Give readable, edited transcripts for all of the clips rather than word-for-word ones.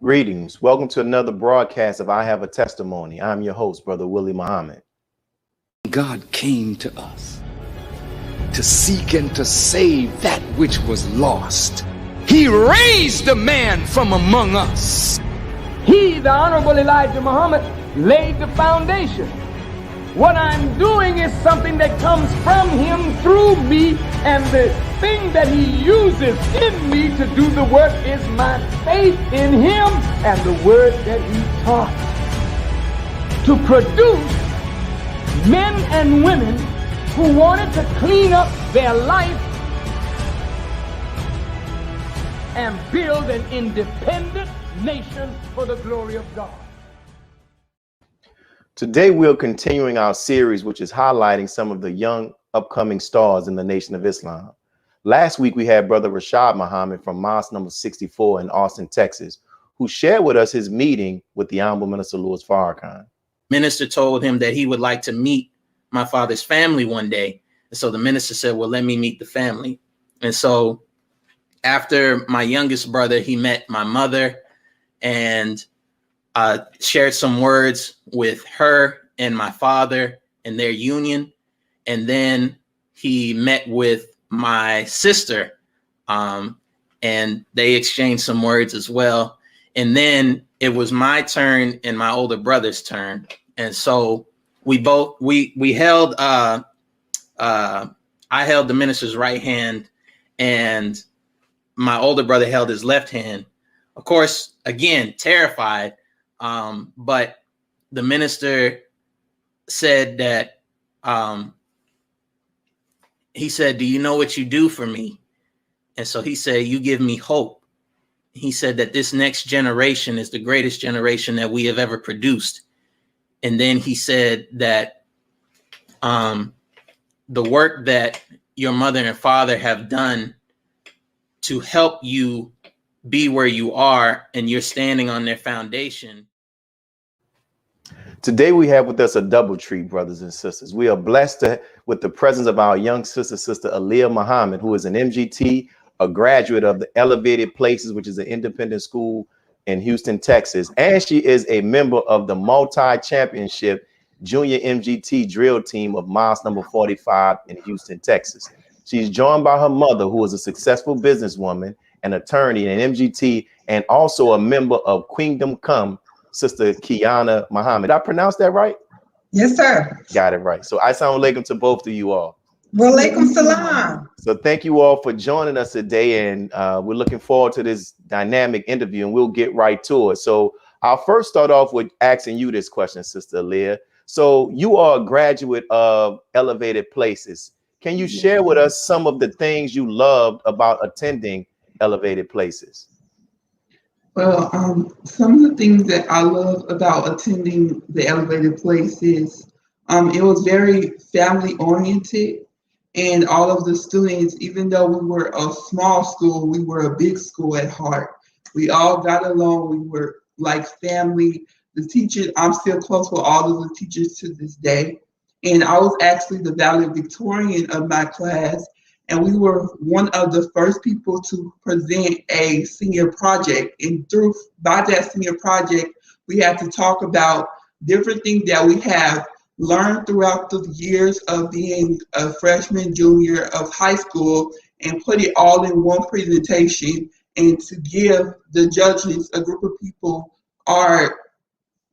Greetings. Welcome to another broadcast of I Have a Testimony. I'm your host, Brother Willie Muhammad. God came to us to seek and to save that which was lost. He raised a man from among us. He, the Honorable Elijah Muhammad, laid the foundation. What I'm doing is something that comes from him through me, and the thing that he uses in me to do the work is my faith in him and the word that he taught. To produce men and women who wanted to clean up their life and build an independent nation for the glory of God. Today, we're continuing our series, which is highlighting some of the young upcoming stars in the Nation of Islam. Last week, we had Brother Rashad Muhammad from Mosque number 64 in Austin, Texas, who shared with us his meeting with the Honorable Minister Louis Farrakhan. Minister told him that he would like to meet my father's family one day. And so the minister said, well, let me meet the family. And so after my youngest brother, he met my mother and shared some words with her and my father and their union. And then he met with my sister and they exchanged some words as well. And then it was my turn and my older brother's turn. And so we held, I held the minister's right hand and my older brother held his left hand. Of course, again, terrified. But the minister said that, he said, do you know what you do for me? And so he said, you give me hope. He said that this next generation is the greatest generation that we have ever produced. And then he said that the work that your mother and father have done to help you be where you are, and you're standing on their foundation. Today, we have with us a double treat, brothers and sisters. We are blessed with the presence of our young sister, Sister Aliyah Muhammad, who is an MGT, a graduate of the Elevated Places, which is an independent school in Houston, Texas. And she is a member of the multi-championship junior MGT drill team of Mosque number 45 in Houston, Texas. She's joined by her mother, who is a successful businesswoman, an attorney, an MGT, and also a member of Kingdom Come, Sister Qiana Muhammad. Did I pronounce that right? Yes, sir. Got it right. So assalamu alaikum to both of you all. Walaikum salam. So thank you all for joining us today, and we're looking forward to this dynamic interview, and we'll get right to it. So I'll first start off with asking you this question, Sister Aliyah. So you are a graduate of Elevated Places. Can you share with us some of the things you loved about attending Elevated Places? Well, some of the things that I love about attending the Elevated Places, it was very family oriented, and all of the students, even though we were a small school, we were a big school at heart. We all got along. We were like family. The teachers, I'm still close with all of the teachers to this day. And I was actually the valedictorian of my class. And we were one of the first people to present a senior project. And by that senior project, we had to talk about different things that we have learned throughout the years of being a freshman, junior of high school, and put it all in one presentation, and to give the judges, a group of people, our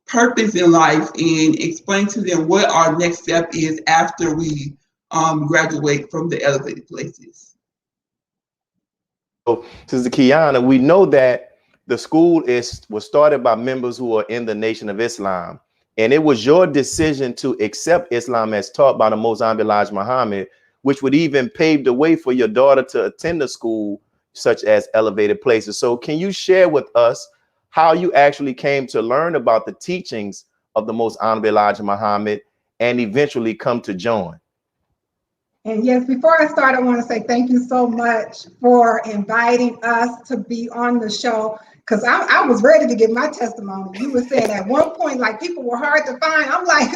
purpose in life and explain to them what our next step is after we graduate from the Elevated Places. So, Sister Qiana, we know that the school was started by members who are in the Nation of Islam, and it was your decision to accept Islam as taught by the Most Honorable Elijah Muhammad, which would even pave the way for your daughter to attend a school such as Elevated Places. So can you share with us how you actually came to learn about the teachings of the Most Honorable Elijah Muhammad and eventually come to join? And yes, before I start, I want to say thank you so much for inviting us to be on the show, because I was ready to give my testimony. You were saying at one point, like, people were hard to find. I'm like,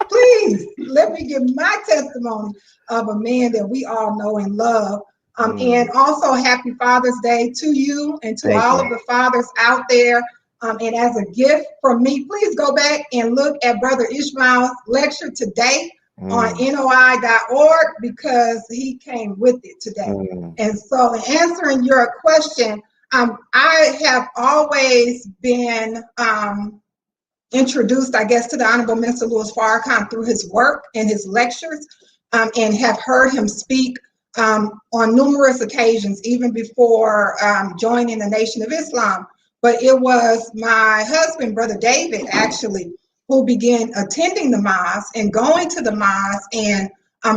please let me give my testimony of a man that we all know and love. And also happy Father's Day to you and to all of the fathers out there. And as a gift from me, please go back and look at Brother Ishmael's lecture today on NOI.org, because he came with it today. And so in answering your question, I have always been introduced, I guess, to the Honorable Minister Louis Farrakhan through his work and his lectures, and have heard him speak on numerous occasions, even before joining the Nation of Islam. But it was my husband, Brother David, actually, who began attending the mosque and going to the mosque, and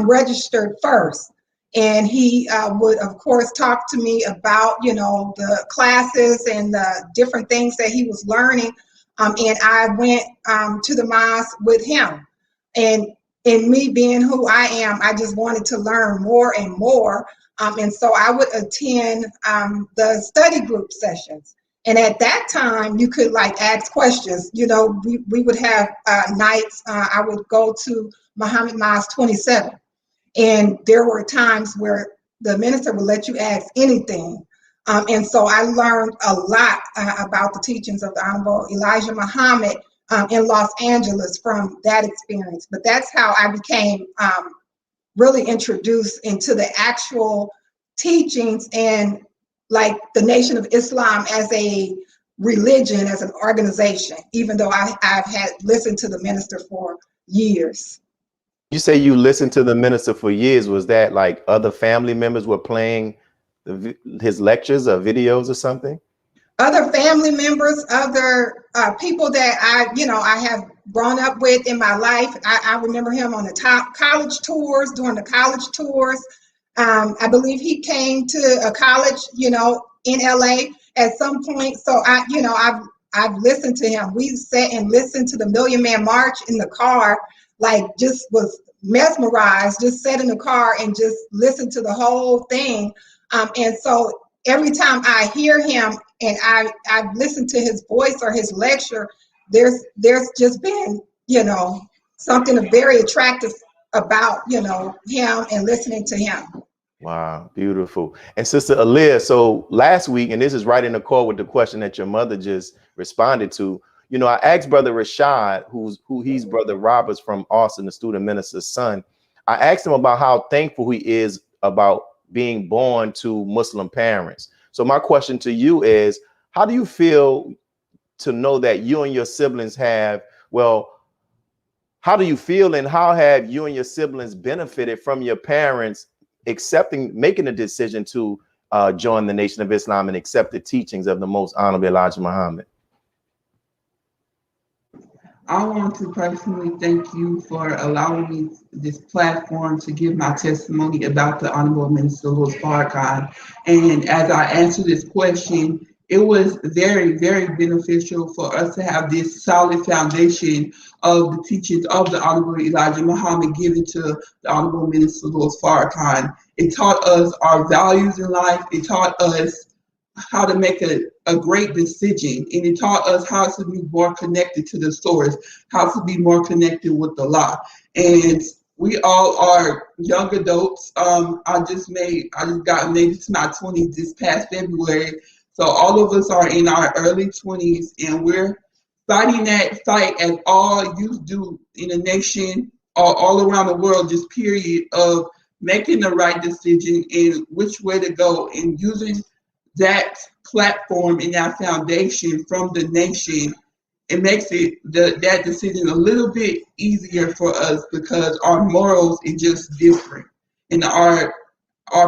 registered first. And he would, of course, talk to me about, you know, the classes and the different things that he was learning. And I went to the mosque with him. And in me being who I am, I just wanted to learn more and more. And so I would attend the study group sessions. And at that time, you could like ask questions. You know, we would have nights. I would go to Muhammad Mosque 27. And there were times where the minister would let you ask anything. And so I learned a lot about the teachings of the Honorable Elijah Muhammad in Los Angeles from that experience. But that's how I became really introduced into the actual teachings and like the Nation of Islam as a religion, as an organization, even though I've had listened to the minister for years. You say you listened to the minister for years. Was that like other family members were playing his lectures or videos or something? Other family members, other people that I have grown up with in my life. I remember him on the top college tours, during the college tours. I believe he came to a college, in LA at some point. So I've listened to him. We sat and listened to the Million Man March in the car, like just was mesmerized, just sat in the car and just listened to the whole thing. And so every time I hear him and I've listened to his voice or his lecture, there's just been, something very attractive about, him and listening to him. Wow, beautiful. And Sister Aliyah, so last week, and this is right in accord with the question that your mother just responded to, I asked Brother Rashad, who he's Brother Roberts from Austin, the student minister's son. I asked him about how thankful he is about being born to Muslim parents. So my question to you is, how do you feel to know that you and your siblings have, how do you feel and how have you and your siblings benefited from your parents making a decision to join the Nation of Islam and accept the teachings of the Most Honorable Elijah Muhammad? I want to personally thank you for allowing me this platform to give my testimony about the Honorable Minister Louis Farrakhan. And as I answer this question, it was very, very beneficial for us to have this solid foundation of the teachings of the Honorable Elijah Muhammad given to the Honorable Minister Louis Farrakhan. It taught us our values in life. It taught us how to make a great decision, and it taught us how to be more connected to the source, how to be more connected with the law. And we all are young adults. I just got made to my 20s this past February. So all of us are in our early 20s, and we're fighting that fight as all youth do in the nation or all around the world, just period, of making the right decision and which way to go, and using that platform and that foundation from the nation. It makes that decision a little bit easier for us because our morals is just different, and our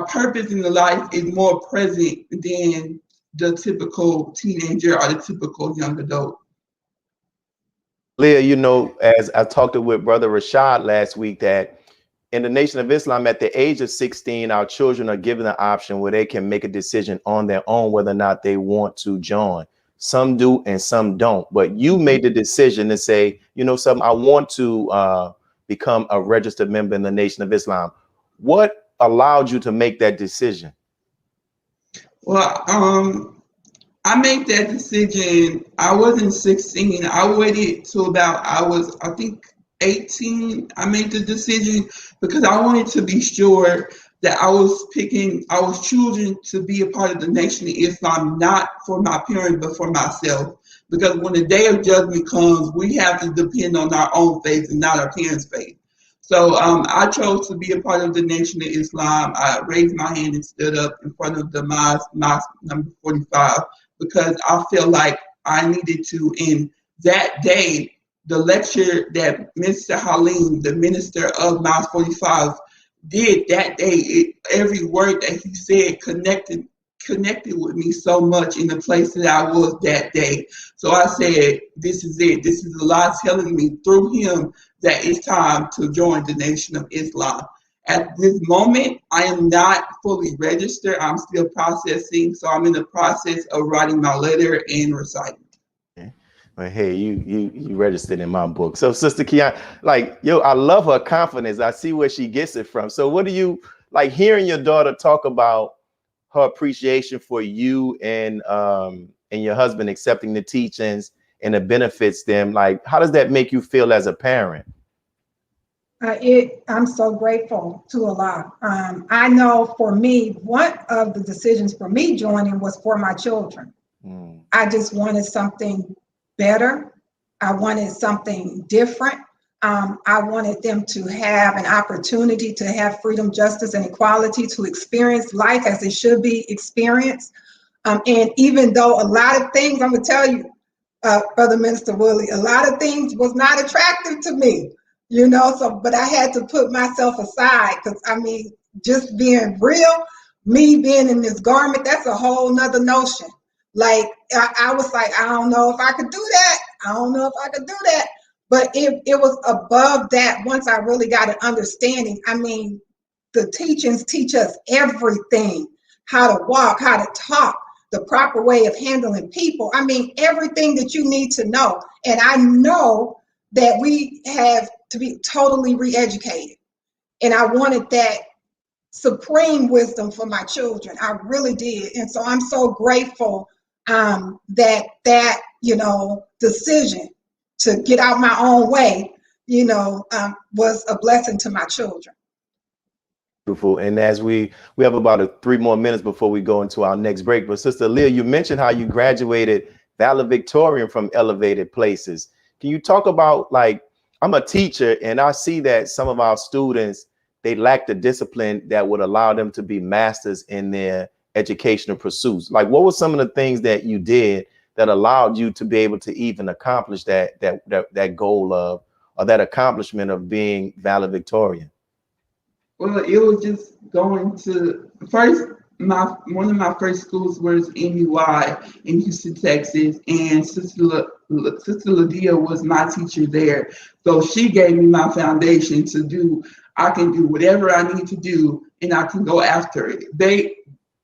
purpose in the life is more present than the typical teenager or the typical young adult. Leah, as I talked with Brother Rashad last week, that in the Nation of Islam, at the age of 16, our children are given an option where they can make a decision on their own whether or not they want to join. Some do and some don't. But you made the decision to say, something, I want to become a registered member in the Nation of Islam. What allowed you to make that decision? Well, I made that decision. I wasn't 16. I waited till about, I think 18. I made the decision because I wanted to be sure that I was choosing to be a part of the Nation of Islam, not for my parents, but for myself. Because when the day of judgment comes, we have to depend on our own faith and not our parents' faith. So I chose to be a part of the Nation of Islam. I raised my hand and stood up in front of the mosque number 45, because I feel like I needed to. And that day, the lecture that Mr. Halim, the minister of Mosque 45, did that day, every word that he said connected with me so much in the place that I was that day. So I said, this is it. This is Allah telling me through him that it's time to join the Nation of Islam. At this moment, I am not fully registered. I'm still processing. So I'm in the process of writing my letter and reciting. Well, hey, you registered in my book. So Sister Qiana, like, I love her confidence. I see where she gets it from. So what do you like hearing your daughter talk about her appreciation for you and your husband accepting the teachings and it benefits them? Like, how does that make you feel as a parent? I'm so grateful to Allah. I know for me, one of the decisions for me joining was for my children. I just wanted something better. I wanted something different. I wanted them to have an opportunity to have freedom, justice, and equality, to experience life as it should be experienced. And even though a lot of things, I'm gonna tell you, Brother Minister Willie, a lot of things was not attractive to me, but I had to put myself aside, because I mean, just being real, me being in this garment, that's a whole nother notion. Like, I was like, I don't know if I could do that. I don't know if I could do that. But it was above that once I really got an understanding. I mean, the teachings teach us everything, how to walk, how to talk, the proper way of handling people. I mean, everything that you need to know. And I know that we have to be totally re-educated. And I wanted that supreme wisdom for my children. I really did. And so I'm so grateful that decision to get out my own way, was a blessing to my children. Beautiful. And as we have about 3 more minutes before we go into our next break. But Sister Aliyah, you mentioned how you graduated valedictorian from Elevated Places. Can you talk about, like, I'm a teacher and I see that some of our students, they lack the discipline that would allow them to be masters in their educational pursuits. Like, what were some of the things that you did that allowed you to be able to even accomplish that goal of, or that accomplishment of being valedictorian? Well, it was just going to one of my first schools was MUI in Houston, Texas, and Sister Lydia was my teacher there. So she gave me my foundation I can do whatever I need to do, and I can go after it.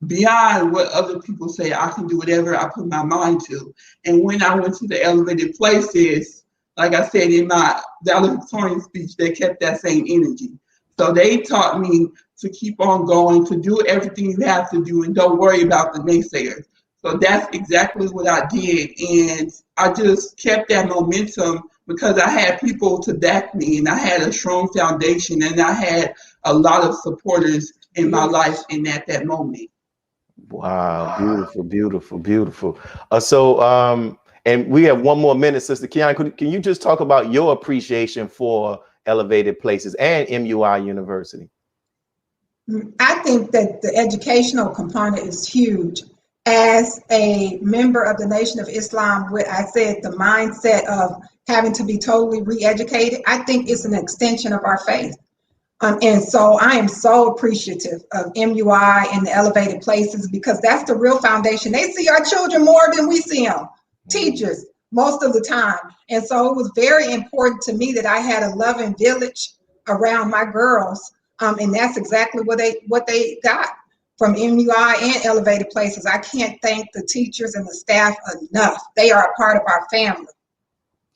Beyond what other people say, I can do whatever I put my mind to. And when I went to the Elevated Places, like I said in my valedictorian speech, they kept that same energy. So they taught me to keep on going, to do everything you have to do, and don't worry about the naysayers. So that's exactly what I did. And I just kept that momentum because I had people to back me, and I had a strong foundation, and I had a lot of supporters in my life in that moment. Wow, beautiful, beautiful, beautiful. And we have 1 more minute, Sister Qiana. Can you just talk about your appreciation for Elevated Places and MUI University? I think that the educational component is huge. As a member of the Nation of Islam, with, I said, the mindset of having to be totally re-educated, I think it's an extension of our faith. And so I am so appreciative of MUI and the Elevated Places, because that's the real foundation. They see our children more than we see them, teachers, most of the time. And so it was very important to me that I had a loving village around my girls. And that's exactly what they got from MUI and Elevated Places. I can't thank the teachers and the staff enough. They are a part of our family.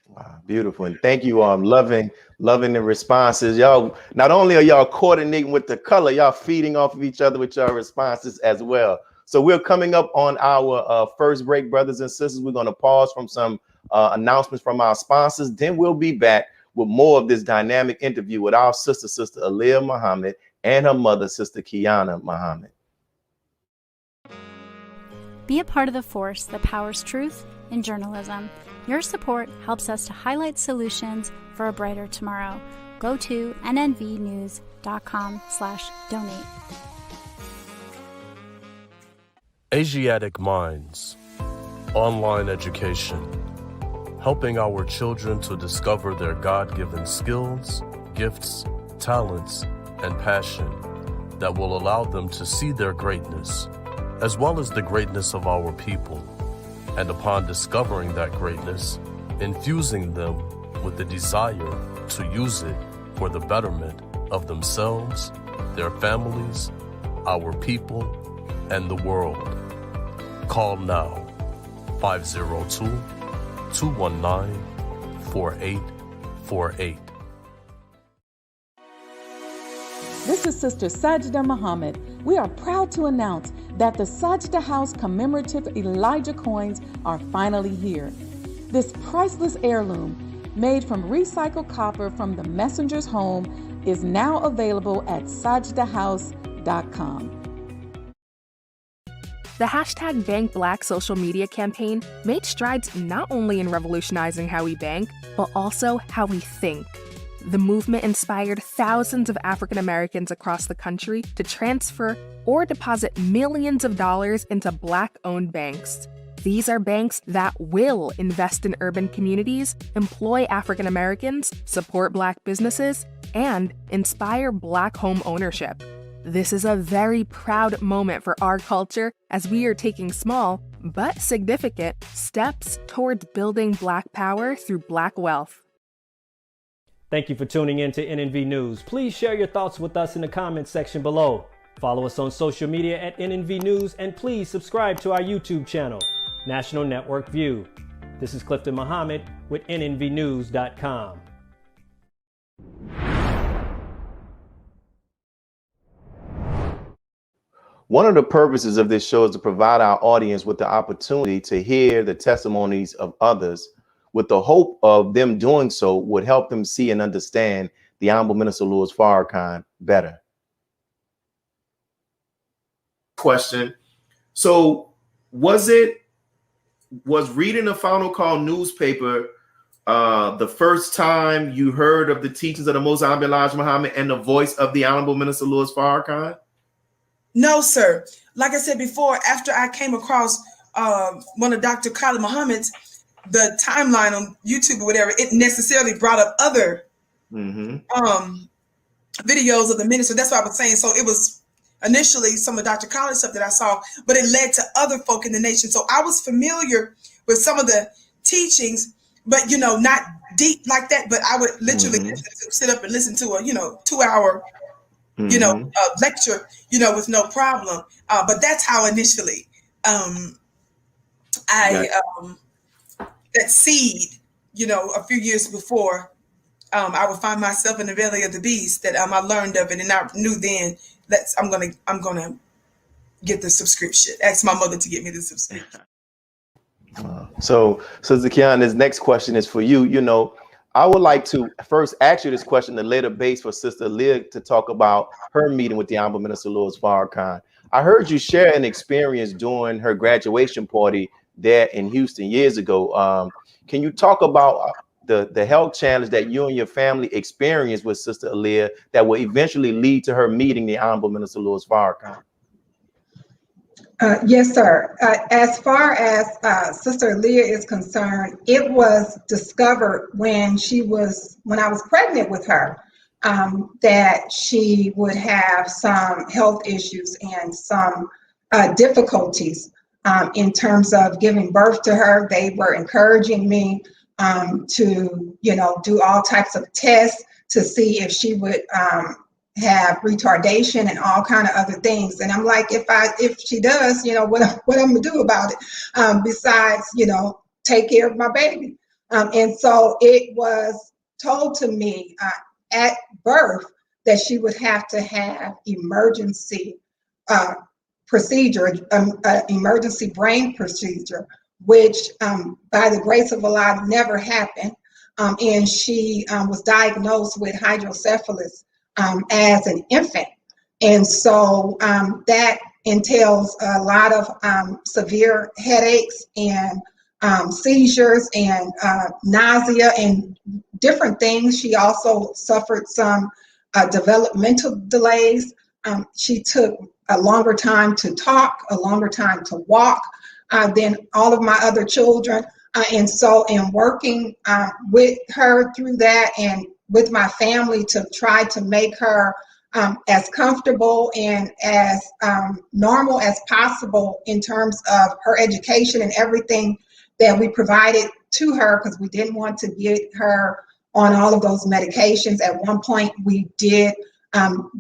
Wow, beautiful. And thank you. Loving the responses. Y'all, not only are y'all coordinating with the color, y'all feeding off of each other with your responses as well. So we're coming up on our first break, brothers and sisters. We're going to pause from some announcements from our sponsors. Then we'll be back with more of this dynamic interview with our Sister Aliyah Muhammad and her mother, Sister Qiana Muhammad. Be a part of the force that powers truth in journalism. Your support helps us to highlight solutions for a brighter tomorrow. Go to nnvnews.com/donate. Asiatic Minds, online education, helping our children to discover their God-given skills, gifts, talents, and passion that will allow them to see their greatness, as well as the greatness of our people, and upon discovering that greatness, infusing them with the desire to use it for the betterment of themselves, their families, our people, and the world. Call now, 502-219-4848. This is Sister Sajda Muhammad. We are proud to announce that the Sajda House commemorative Elijah coins are finally here. This priceless heirloom, made from recycled copper from the messenger's home, is now available at sajdahouse.com. The hashtag Bank Black social media campaign made strides not only in revolutionizing how we bank, but also how we think. The movement inspired thousands of African Americans across the country to transfer or deposit millions of dollars into Black-owned banks. These are banks that will invest in urban communities, employ African Americans, support Black businesses, and inspire Black home ownership. This is a very proud moment for our culture as we are taking small, but significant, steps towards building Black power through Black wealth. Thank you for tuning in to NNV News. Please share your thoughts with us in the comments section below. Follow us on social media at NNV News, and please subscribe to our YouTube channel, National Network View. This is Clifton Muhammad with nnvnews.com. One of the purposes of this show is to provide our audience with the opportunity to hear the testimonies of others, with the hope of them doing so would help them see and understand the Honorable Minister Louis Farrakhan better. Question. So was reading the Final Call newspaper the first time you heard of the teachings of the Most Honorable Elijah Muhammad and the voice of the Honorable Minister Louis Farrakhan? No, sir. Like I said before, after I came across one of Dr. Khalid Muhammad's, the timeline on YouTube or whatever, it necessarily brought up other videos of the minister. That's what I was saying. So it was initially some of Dr. Khaled's stuff that I saw, but it led to other folk in the nation. So I was familiar with some of the teachings, but not deep like that. But I would literally sit up and listen to a 2-hour lecture, with no problem. But that's how initially that seed, a few years before, I would find myself in the belly of the beast, that I learned of it, and I knew then that I'm gonna get the subscription. Ask my mother to get me the subscription. So Qiana, this next question is for you. I would like to first ask you this question to lay the base for Sister Aliyah to talk about her meeting with the Honorable Minister Louis Farrakhan. I heard you share an experience during her graduation party there in Houston years ago. Can you talk about the health challenge that you and your family experienced with Sister Aliyah that will eventually lead to her meeting the Honorable Minister Louis Farrakhan? Yes, sir. As far as Sister Aliyah is concerned, it was discovered when I was pregnant with her, that she would have some health issues and some difficulties in terms of giving birth to her. They were encouraging me to, do all types of tests to see if she would have retardation and all kind of other things. And I'm like, if she does, what I'm gonna do about it, besides, take care of my baby. And so it was told to me at birth that she would have to have emergency procedure, emergency brain procedure, which by the grace of Allah never happened. And she was diagnosed with hydrocephalus as an infant. And so that entails a lot of severe headaches and seizures and nausea and different things. She also suffered some developmental delays. She took a longer time to talk, a longer time to walk than all of my other children. And so in working with her through that and with my family to try to make her as comfortable and as normal as possible in terms of her education and everything that we provided to her, because we didn't want to get her on all of those medications. At one point, we did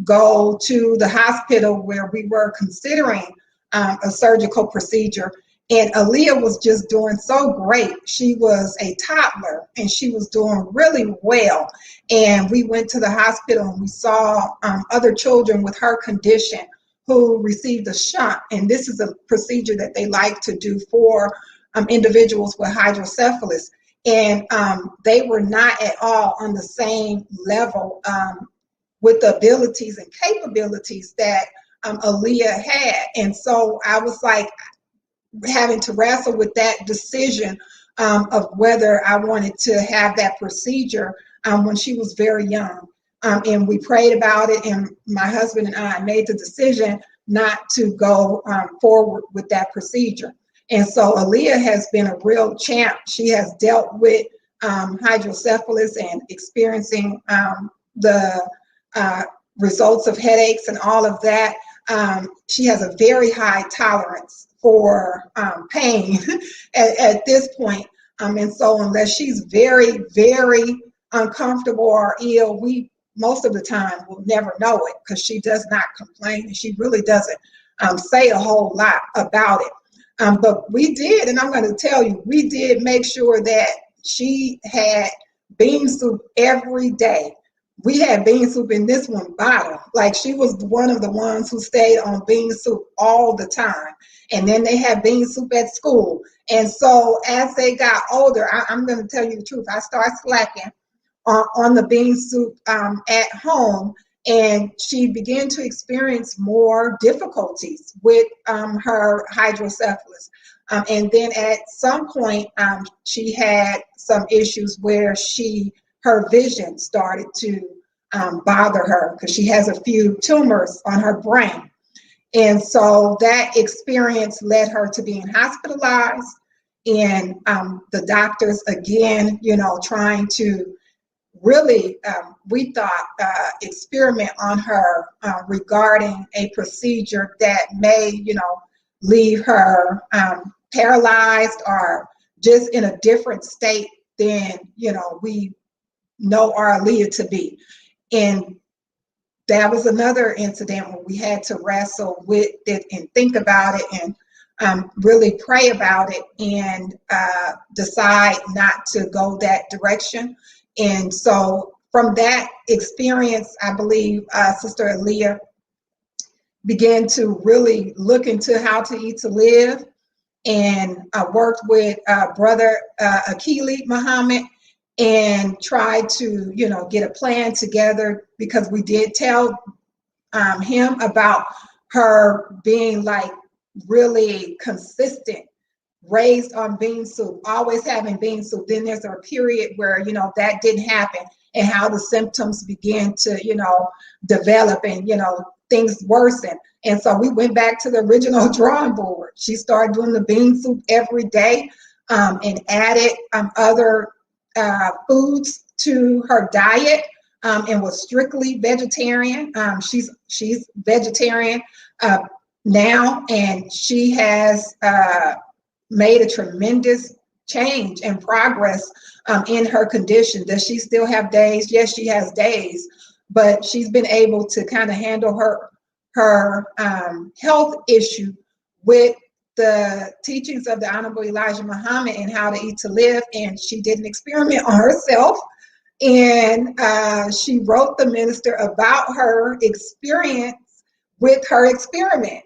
go to the hospital where we were considering a surgical procedure. And Aliyah was just doing so great. She was a toddler and she was doing really well. And we went to the hospital and we saw other children with her condition who received a shunt. And this is a procedure that they like to do for individuals with hydrocephalus. And they were not at all on the same level with the abilities and capabilities that Aliyah had. And so I was like, having to wrestle with that decision of whether I wanted to have that procedure when she was very young. And we prayed about it, and my husband and I made the decision not to go forward with that procedure. And so Aliyah has been a real champ. She has dealt with hydrocephalus and experiencing the results of headaches and all of that. She has a very high tolerance for pain at this point. And so unless she's very, very uncomfortable or ill, we most of the time will never know it, because she does not complain and she really doesn't say a whole lot about it. But we did, and I'm going to tell you, we did make sure that she had bean soup every day. We had bean soup in this one bottle. Like, she was one of the ones who stayed on bean soup all the time. And then they had bean soup at school. And so as they got older, I'm going to tell you the truth, I started slacking on the bean soup at home. And she began to experience more difficulties with her hydrocephalus. And then at some point, she had some issues where her vision started to bother her, because she has a few tumors on her brain. And so that experience led her to being hospitalized, and the doctors, again, trying to really, we thought, experiment on her regarding a procedure that may, leave her paralyzed or just in a different state than, we know our Aliyah to be. And that was another incident where we had to wrestle with it and think about it and really pray about it and decide not to go that direction. And so from that experience, I believe Sister Aliyah began to really look into how to eat to live, and worked with Brother Willie Muhammad and tried to, get a plan together, because we did tell him about her being like really consistent, raised on bean soup, always having bean soup. Then there's a period where, that didn't happen, and how the symptoms began to, develop and, things worsen. And so we went back to the original drawing board. She started doing the bean soup every day and added other foods to her diet, and was strictly vegetarian. She's vegetarian now, and she has made a tremendous change and progress in her condition. Does she still have days? Yes, she has days, but she's been able to kind of handle her health issue with the teachings of the Honorable Elijah Muhammad and how to eat to live. And she did an experiment on herself, and she wrote the minister about her experience with her experiment.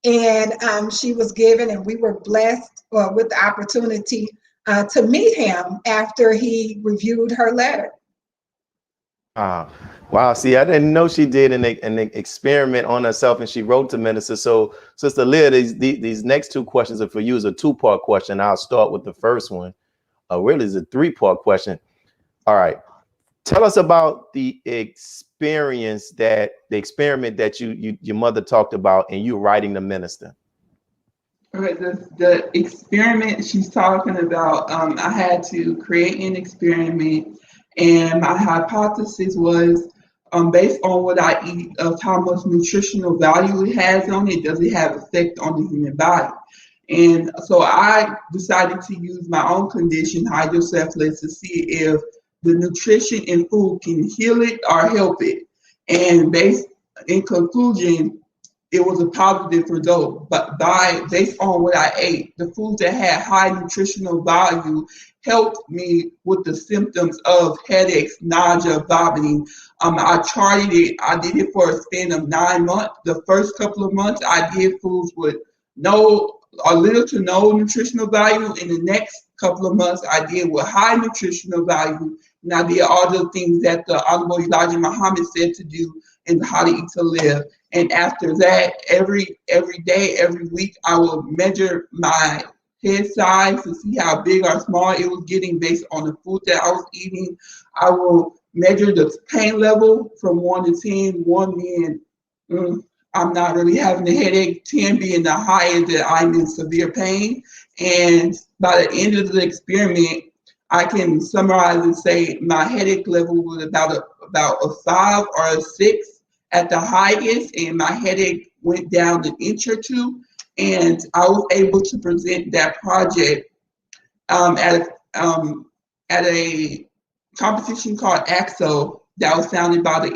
And she was given, and we were blessed with the opportunity to meet him after he reviewed her letter. Wow, see, I didn't know she did an experiment on herself, and she wrote to minister. So, Sister Leah, these next two questions are for you. Is a two-part question. I'll start with the first one. Really, is a three-part question. All right, tell us about the experiment that your mother talked about, and you writing to minister. All right, the experiment she's talking about. I had to create an experiment, and my hypothesis was, based on what I eat, of how much nutritional value it has on it, does it have effect on the human body? And so I decided to use my own condition, hydrocephalus, to see if the nutrition in food can heal it or help it. And in conclusion, it was a positive result. But based on what I ate, the foods that had high nutritional value helped me with the symptoms of headaches, nausea, vomiting. I charted it. I did it for a span of 9 months. The first couple of months, I did foods with little to no nutritional value. In the next couple of months, I did with high nutritional value. And I did all the things that the Honorable Elijah Muhammad said to do in How to Eat to Live. And after that, every day, every week, I will measure my head size to see how big or small it was getting based on the food that I was eating. I will measure the pain level from 1 to 10, 1 being I'm not really having a headache, 10 being the highest that I'm in severe pain. And by the end of the experiment, I can summarize and say my headache level was about a 5 or a 6 at the highest, and my headache went down an inch or 2. And I was able to present that project at a competition called AXO that was founded by the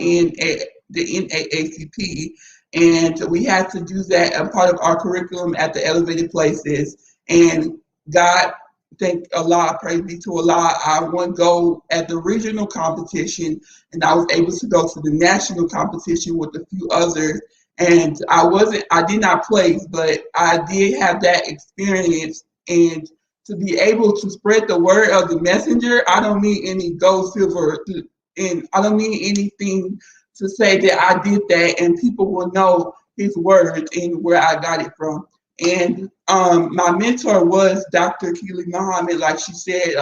NAACP. And we had to do that as part of our curriculum at the Elevated Places. And God, thank Allah, praise be to Allah, I won gold at the regional competition, and I was able to go to the national competition with a few others. And I did not place, but I did have that experience. And to be able to spread the word of the messenger, I don't need any gold, silver, and I don't need anything to say that I did that, and people will know his words and where I got it from. And my mentor was Dr. Willie Muhammad, like she said,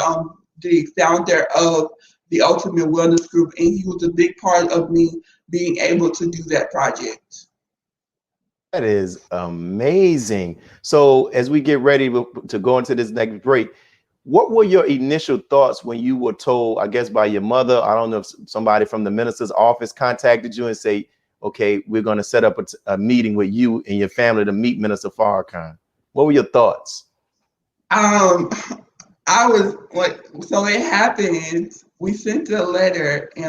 the founder of the Ultimate Wellness Group, and he was a big part of me being able to do that project. That is amazing. So as we get ready to go into this next break, what were your initial thoughts when you were told, I guess by your mother, I don't know if somebody from the minister's office contacted you and say, okay, we're going to set up a meeting with you and your family to meet Minister Farrakhan? What were your thoughts? I was like, so it happened. We sent a letter, and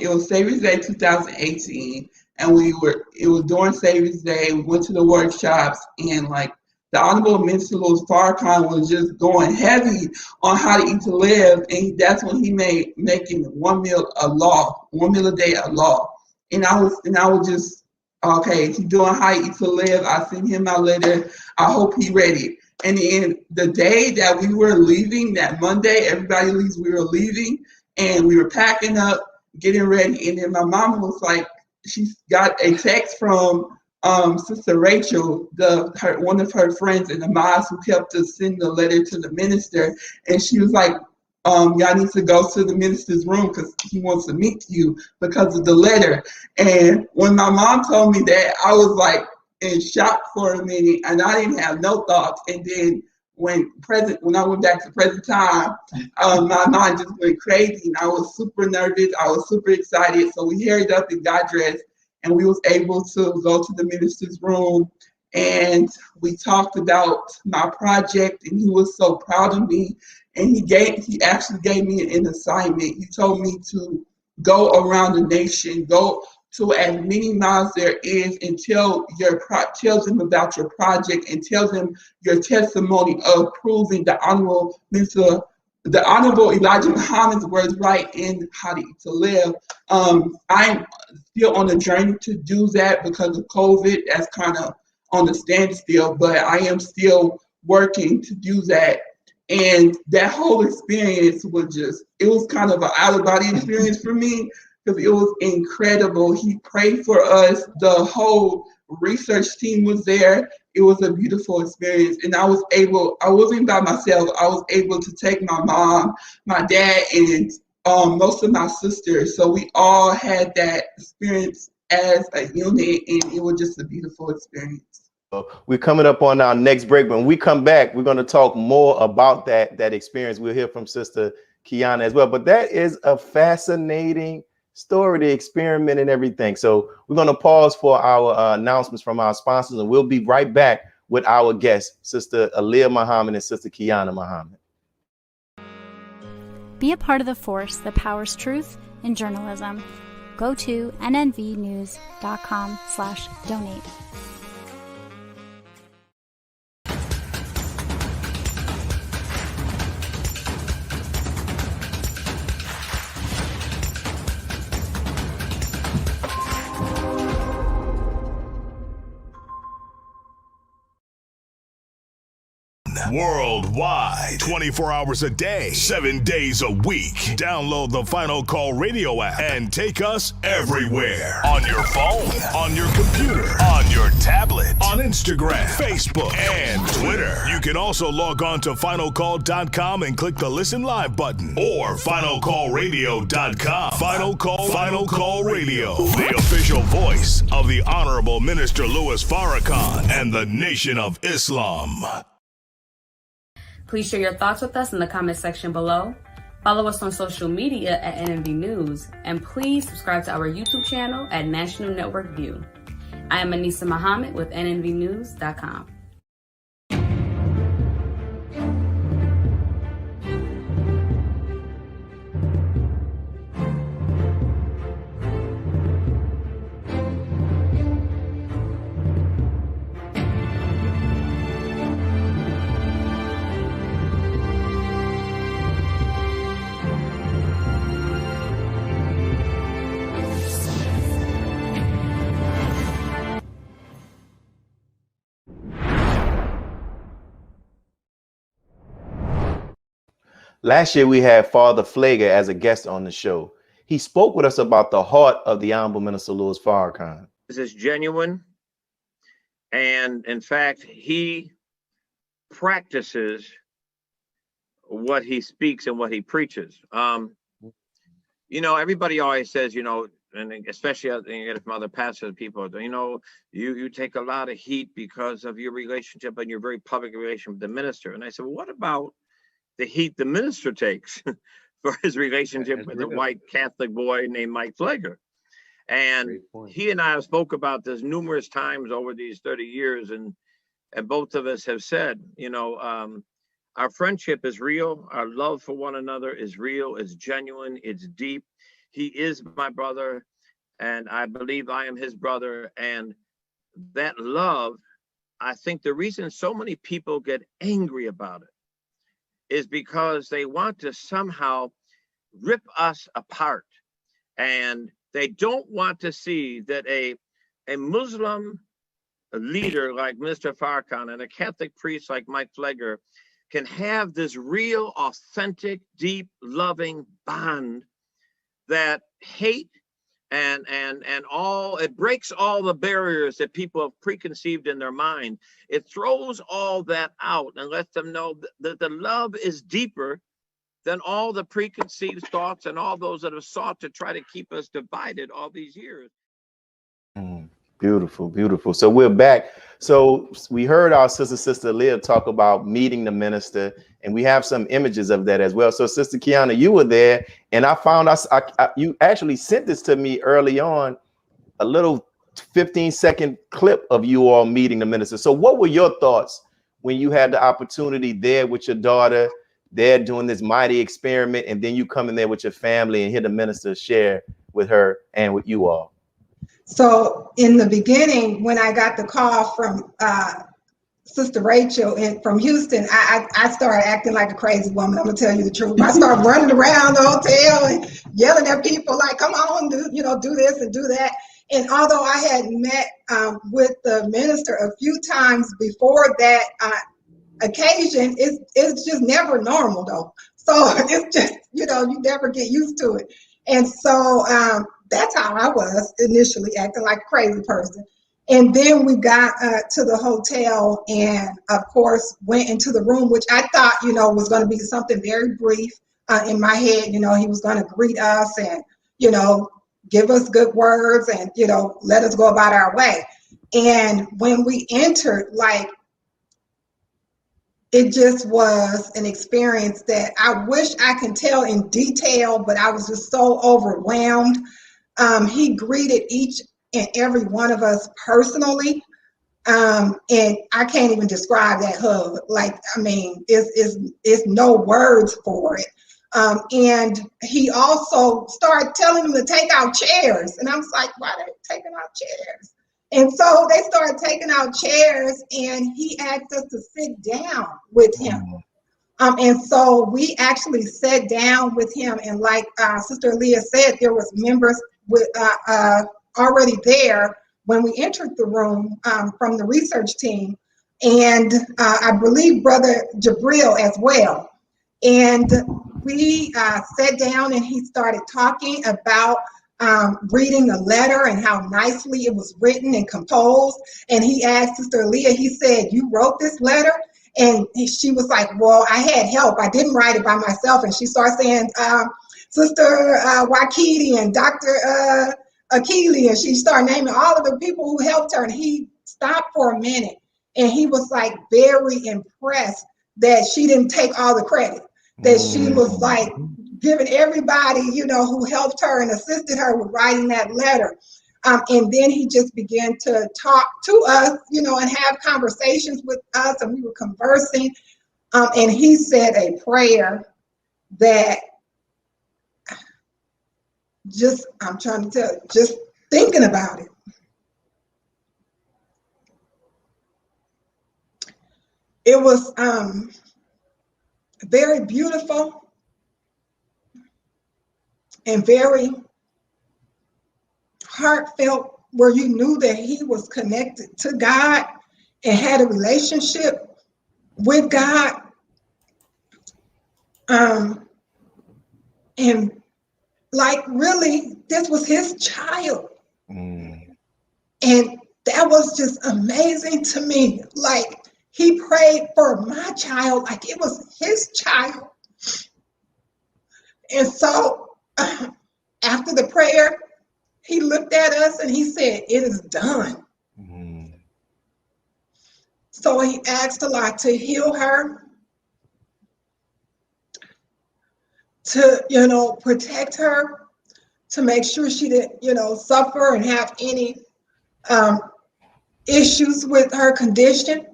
it was Savior's Day 2018, and it was during Savior's Day. We went to the workshops, and like the Honorable Minister Louis Farrakhan was just going heavy on how to eat to live, and that's when he made making 1 meal a law, 1 meal a day a law. And I was just, okay, he's doing how to eat to live. I sent him my letter. I hope he ready. And then the day that we were leaving, that Monday, everybody leaves, we were leaving, and we were packing up, getting ready. And then my mom was like, she got a text from Sister Rachel, one of her friends in the mosque, who helped us send the letter to the minister. And she was like, y'all need to go to the minister's room because he wants to meet you because of the letter. And when my mom told me that, I was like in shock for a minute, and I didn't have no thoughts. And then when I went back to present time, my mind just went crazy, and I was super nervous. I was super excited. So we hurried up and got dressed, and we was able to go to the minister's room, and we talked about my project, and he was so proud of me. And he actually gave me an assignment. He told me to go around the nation, go to as many miles there is, and tell them about your project, and tell them your testimony of proving the Honorable Elijah Muhammad's words right in How to Eat to Live. I'm still on a journey to do that because of COVID. That's kind of on the standstill, but I am still working to do that. And that whole experience was it was kind of an out-of-body experience for me, because it was incredible. He prayed for us. The whole research team was there. It was a beautiful experience. And I wasn't by myself. I was able to take my mom, my dad, and most of my sisters. So we all had that experience as a unit, and it was just a beautiful experience. We're coming up on our next break. When we come back, we're going to talk more about that experience. We'll hear from Sister Qiana as well. But that is a fascinating story, the experiment and everything. So we're going to pause for our announcements from our sponsors, and we'll be right back with our guests, Sister Aliyah Muhammad and Sister Qiana Muhammad. Be a part of the force that powers truth in journalism. Go to nnvnews.com/donate. Worldwide, 24 hours a day, 7 days a week. Download the Final Call Radio app and take us everywhere. On your phone, on your computer, on your tablet, on Instagram, Facebook, and Twitter. You can also log on to finalcall.com and click the Listen Live button, or finalcallradio.com. Final Call Radio, the official voice of the Honorable Minister Louis Farrakhan and the Nation of Islam. Please share your thoughts with us in the comment section below. Follow us on social media at NNV News, and please subscribe to our YouTube channel at National Network View. I am Anissa Muhammad with nnvnews.com. Last year, we had Father Pfleger as a guest on the show. He spoke with us about the heart of the Honorable Minister Louis Farrakhan. This is genuine. And in fact, he practices what he speaks and what he preaches. You know, everybody always says, you know, and especially you get it from other pastors, people, you know, you take a lot of heat because of your relationship and your very public relation with the minister. And I said, well, what about the heat the minister takes for his relationship with a white Catholic boy named Mike Pfleger? And he and I have spoke about this numerous times over these 30 years, and both of us have said, you know, our friendship is real. Our love for one another is real, it's genuine, it's deep. He is my brother, and I believe I am his brother. And that love, I think the reason so many people get angry about it is because they want to somehow rip us apart. And they don't want to see that a Muslim leader like Mr. Farrakhan and a Catholic priest like Mike Pfleger can have this real, authentic, deep, loving bond that hate and all, it breaks all the barriers that people have preconceived in their mind. It throws all that out and lets them know that the love is deeper than all the preconceived thoughts and all those that have sought to try to keep us divided all these years. Beautiful, beautiful. So we're back. So we heard our Sister Aliyah talk about meeting the minister, and we have some images of that as well. So Sister Qiana, you were there, and I found you actually sent this to me early on, a little 15-second clip of you all meeting the minister. So what were your thoughts when you had the opportunity there with your daughter, there doing this mighty experiment, and then you come in there with your family and hear the minister share with her and with you all? So in the beginning, when I got the call from Sister Rachel from Houston, I started acting like a crazy woman. I'm gonna tell you the truth. I started running around the hotel and yelling at people like, "Come on, do this and do that." And although I had met with the minister a few times before that occasion, it's just never normal though. So it's just, you never get used to it. And so that's how I was initially, acting like a crazy person. And then we got to the hotel and, of course, went into the room, which I thought, was going to be something very brief. In my head, he was going to greet us and, give us good words and, let us go about our way. And when we entered, like, it just was an experience that I wish I could tell in detail, but I was just so overwhelmed. He greeted each and every one of us personally. And I can't even describe that hug. Like, I mean, it's no words for it. And he also started telling them to take out chairs. And I was like, why are they taking out chairs? And so they started taking out chairs and he asked us to sit down with him. And so we actually sat down with him. And like Sister Aliyah said, there was members with already there when we entered the room from the research team. And I believe Brother Jabril as well. And we sat down and he started talking about reading the letter and how nicely it was written and composed. And he asked Sister Aliyah, he said, you wrote this letter? And she was like, well, I had help. I didn't write it by myself. And she started saying, Sister Wakiti and Dr. Akili. And she started naming all of the people who helped her. And he stopped for a minute. And he was like very impressed that she didn't take all the credit. That she was like giving everybody, who helped her and assisted her with writing that letter. And then he just began to talk to us, and have conversations with us, and we were conversing. And he said a prayer that I'm trying to tell you, just thinking about it. It was very beautiful and very heartfelt, where you knew that he was connected to God and had a relationship with God. And like, really, this was his child. And that was just amazing to me. Like, he prayed for my child like it was his child. And so after the prayer, he looked at us and he said, it is done. So he asked Allah to heal her, to, protect her, to make sure she didn't, suffer and have any issues with her condition.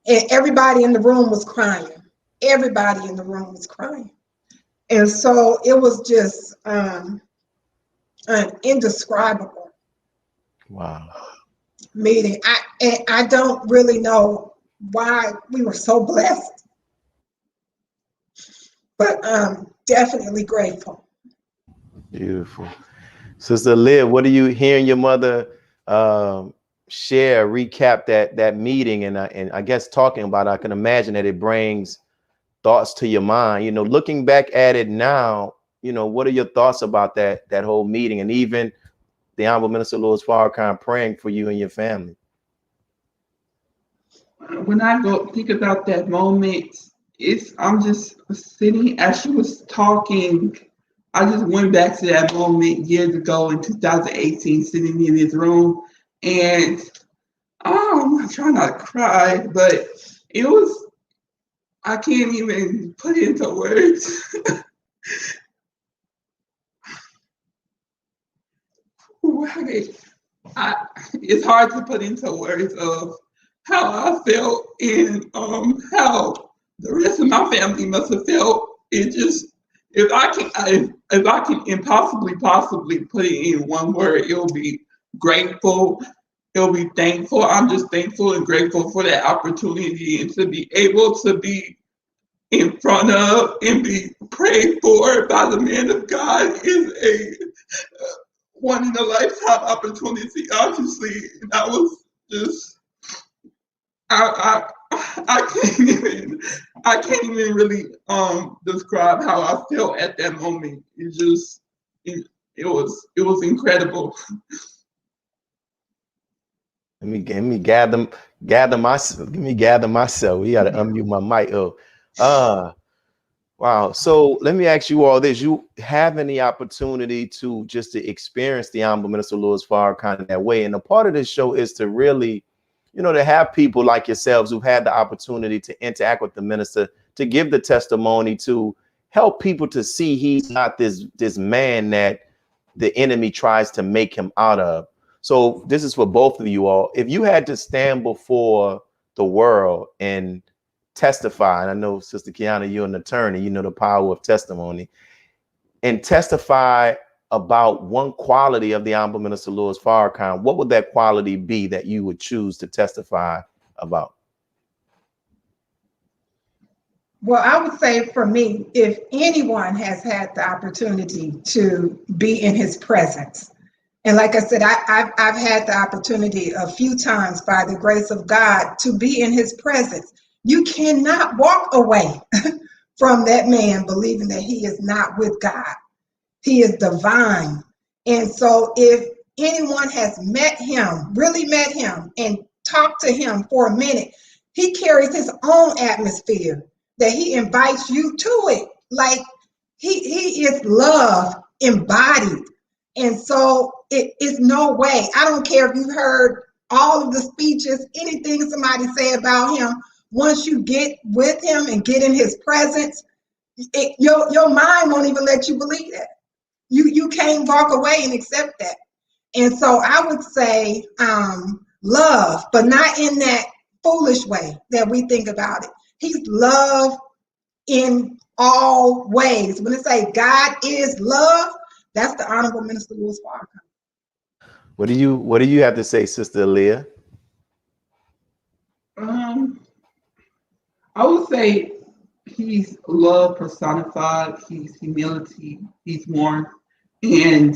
And everybody in the room was crying. Everybody in the room was crying. And so it was just an indescribable meeting. I don't really know why we were so blessed, but definitely grateful. Beautiful. Sister Liv, what are you hearing your mother share, recap that meeting, and I guess talking about it, I can imagine that it brings thoughts to your mind. Looking back at it now, what are your thoughts about that whole meeting, and even the Honorable Minister Louis Farrakhan praying for you and your family? When I go think about that moment, I'm just sitting as she was talking. I just went back to that moment years ago in 2018, sitting in this room, and I'm trying not to cry, but it was, I can't even put it into words. It's hard to put into words of how I felt and how the rest of my family must have felt. It just, if I can impossibly possibly put it in one word, it'll be grateful. It'll be thankful. I'm just thankful and grateful for that opportunity, and to be able to be in front of and be prayed for by the man of God is a one in a lifetime opportunity, obviously. And I was just, I can't even really describe how I felt at that moment. It just, It was incredible. Let me gather myself. Let me gather myself. We got to unmute my mic. Wow. So let me ask you all this. You have any opportunity to experience the Honorable Minister Louis Farrakhan in that way? And a part of this show is to really, to have people like yourselves who've had the opportunity to interact with the minister, to give the testimony, to help people to see he's not this man that the enemy tries to make him out of. So this is for both of you all. If you had to stand before the world and testify, and I know Sister Qiana, you're an attorney, you know the power of testimony, and testify about one quality of the Honorable Minister Louis Farrakhan, what would that quality be that you would choose to testify about? Well, I would say for me, if anyone has had the opportunity to be in his presence, and like I said, I've had the opportunity a few times by the grace of God to be in his presence. You cannot walk away from that man believing that he is not with God. He is divine. And so if anyone has met him, really met him, and talked to him for a minute, he carries his own atmosphere that he invites you to it. Like he is love embodied. And so it is no way. I don't care if you've heard all of the speeches, anything somebody say about him. Once you get with him and get in his presence, your mind won't even let you believe that. You can't walk away and accept that. And so I would say love, but not in that foolish way that we think about it. He's love in all ways. When they say God is love, that's the Honorable Minister Louis Farrakhan. What do you have to say, Sister Aliyah? I would say he's love personified. He's humility. He's warmth. And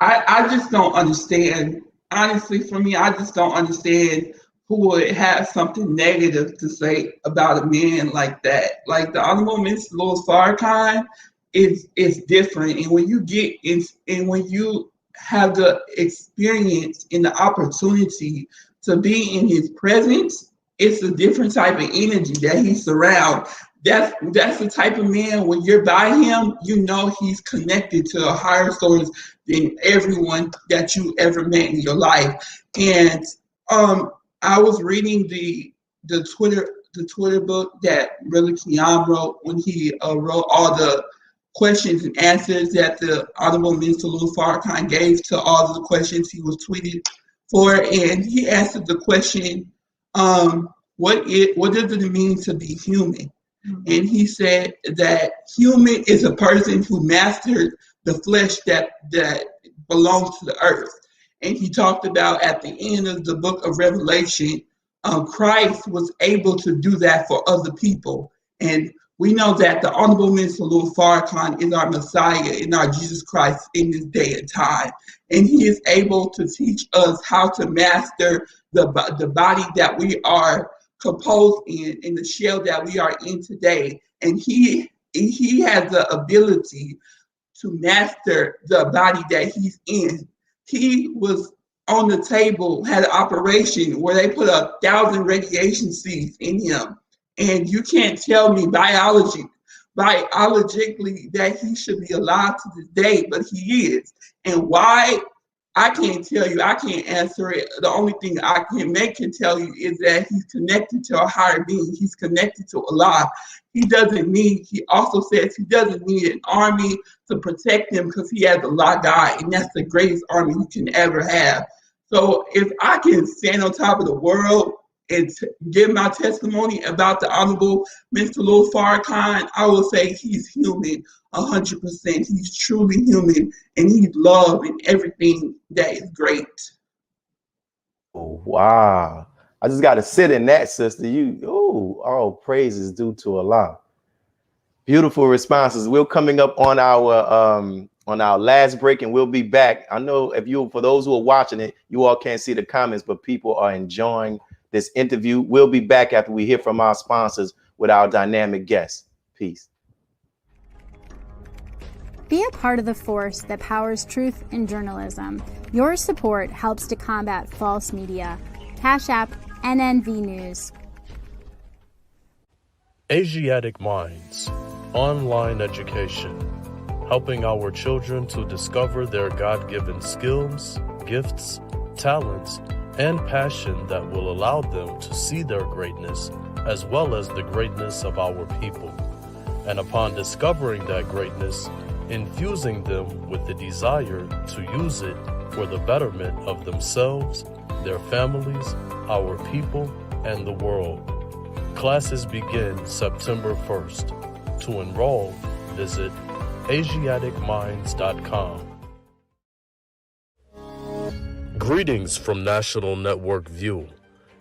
I just don't understand. Honestly, for me, I just don't understand who would have something negative to say about a man like that. Like the Honorable Minister Louis Farrakhan is different. And when you get in, and when you have the experience and the opportunity to be in his presence, it's a different type of energy that he's around. That's the type of man, when you're by him, you know he's connected to a higher source than everyone that you ever met in your life. And I was reading the Twitter book that Willie Muhammad wrote when he wrote all the questions and answers that the Honorable Minister Louis Farrakhan gave to all of the questions he was tweeted for, and he answered the question, what does it mean to be human? And he said that human is a person who mastered the flesh that belongs to the earth. And he talked about at the end of the book of Revelation, Christ was able to do that for other people. And we know that the Honorable Minister Louis Farrakhan is our Messiah and our Jesus Christ in this day and time. And he is able to teach us how to master the body that we are composed in the shell that we are in today. And he has the ability to master the body that he's in. He was on the table, had an operation where they put 1,000 radiation seeds in him. And you can't tell me biologically that he should be alive to this day, but he is. And why? I can't tell you. I can't answer it. The only thing I can tell you is that he's connected to a higher being. He's connected to Allah. He also says he doesn't need an army to protect him because he has Allah God, and that's the greatest army you can ever have. So if I can stand on top of the world and give my testimony about the Honorable Minister Louis Farrakhan, I will say he's human, 100%. He's truly human, and he's love and everything that is great. Oh, wow. I just got to sit in that, sister. All praise is due to Allah. Beautiful responses. We're coming up on our last break, and we'll be back. I know for those who are watching it, you all can't see the comments, but people are enjoying this interview. We'll be back after we hear from our sponsors with our dynamic guests. Peace. Be a part of the force that powers truth in journalism. Your support helps to combat false media. Cash App NNV News. Asiatic Minds, online education, helping our children to discover their God-given skills, gifts, talents, and passion that will allow them to see their greatness as well as the greatness of our people. And upon discovering that greatness, infusing them with the desire to use it for the betterment of themselves, their families, our people, and the world. Classes begin September 1st. To enroll, visit AsiaticMinds.com. Greetings from National Network View.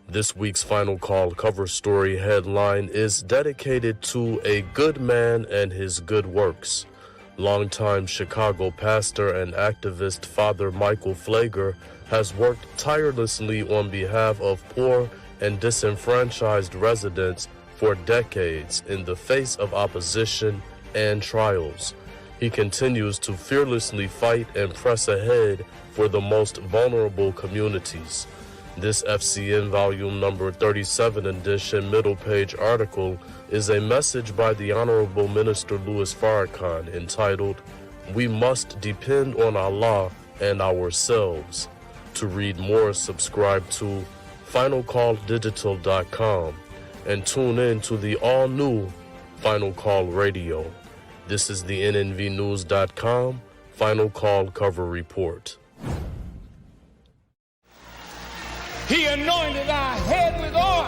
This week's Final Call cover story headline is dedicated to a good man and his good works. Longtime Chicago pastor and activist Father Michael Pfleger has worked tirelessly on behalf of poor and disenfranchised residents for decades in the face of opposition and trials. He continues to fearlessly fight and press ahead for the most vulnerable communities. This FCN volume number 37 edition middle page article is a message by the Honorable Minister Louis Farrakhan entitled, "We Must Depend on Allah and Ourselves." To read more, subscribe to finalcalldigital.com and tune in to the all-new Final Call Radio. This is the NNVnews.com Final Call Cover Report. He anointed our head with oil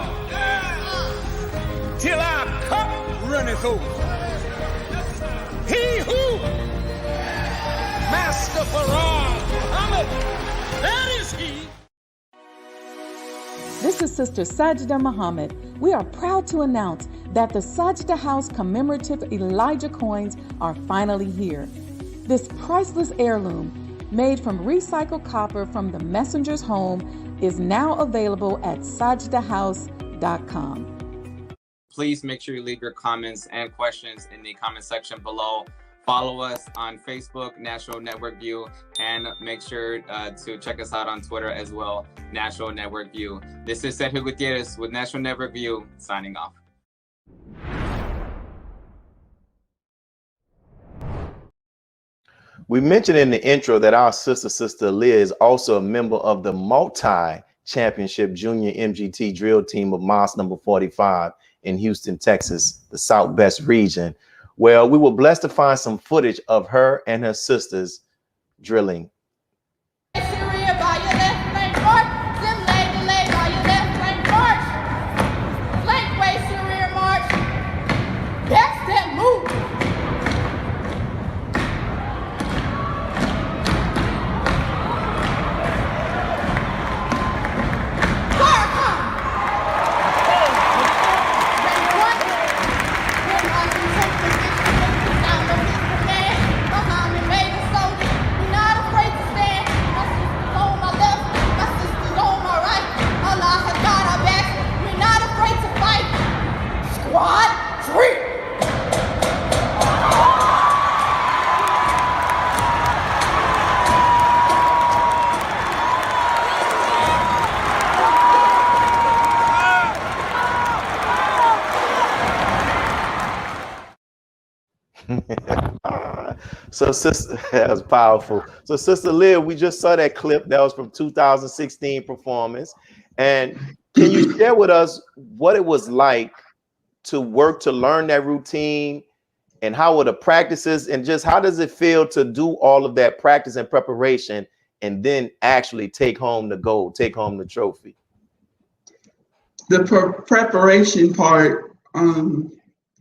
till our cup runneth over. He who, Master Farrakhan Muhammad, that is he. This is Sister Sajda Muhammad. We are proud to announce that the Sajda House commemorative Elijah coins are finally here. This priceless heirloom, made from recycled copper from the messenger's home, is now available at sajdahouse.com. Please make sure you leave your comments and questions in the comment section below. Follow us on Facebook, National Network View, and make sure to check us out on Twitter as well, National Network View. This is Sergio Gutierrez with National Network View, signing off. We mentioned in the intro that our sister Aliyah is also a member of the multi-championship junior MGT drill team of Mosque number 45 in Houston, Texas, the Southwest region. Well, we were blessed to find some footage of her and her sisters drilling. So sister, that was powerful. So Sister Aliyah, we just saw that clip that was from 2016 performance. And can you share with us what it was like to work to learn that routine, and how were the practices, and just how does it feel to do all of that practice and preparation and then actually take home the gold, take home the trophy? The preparation part,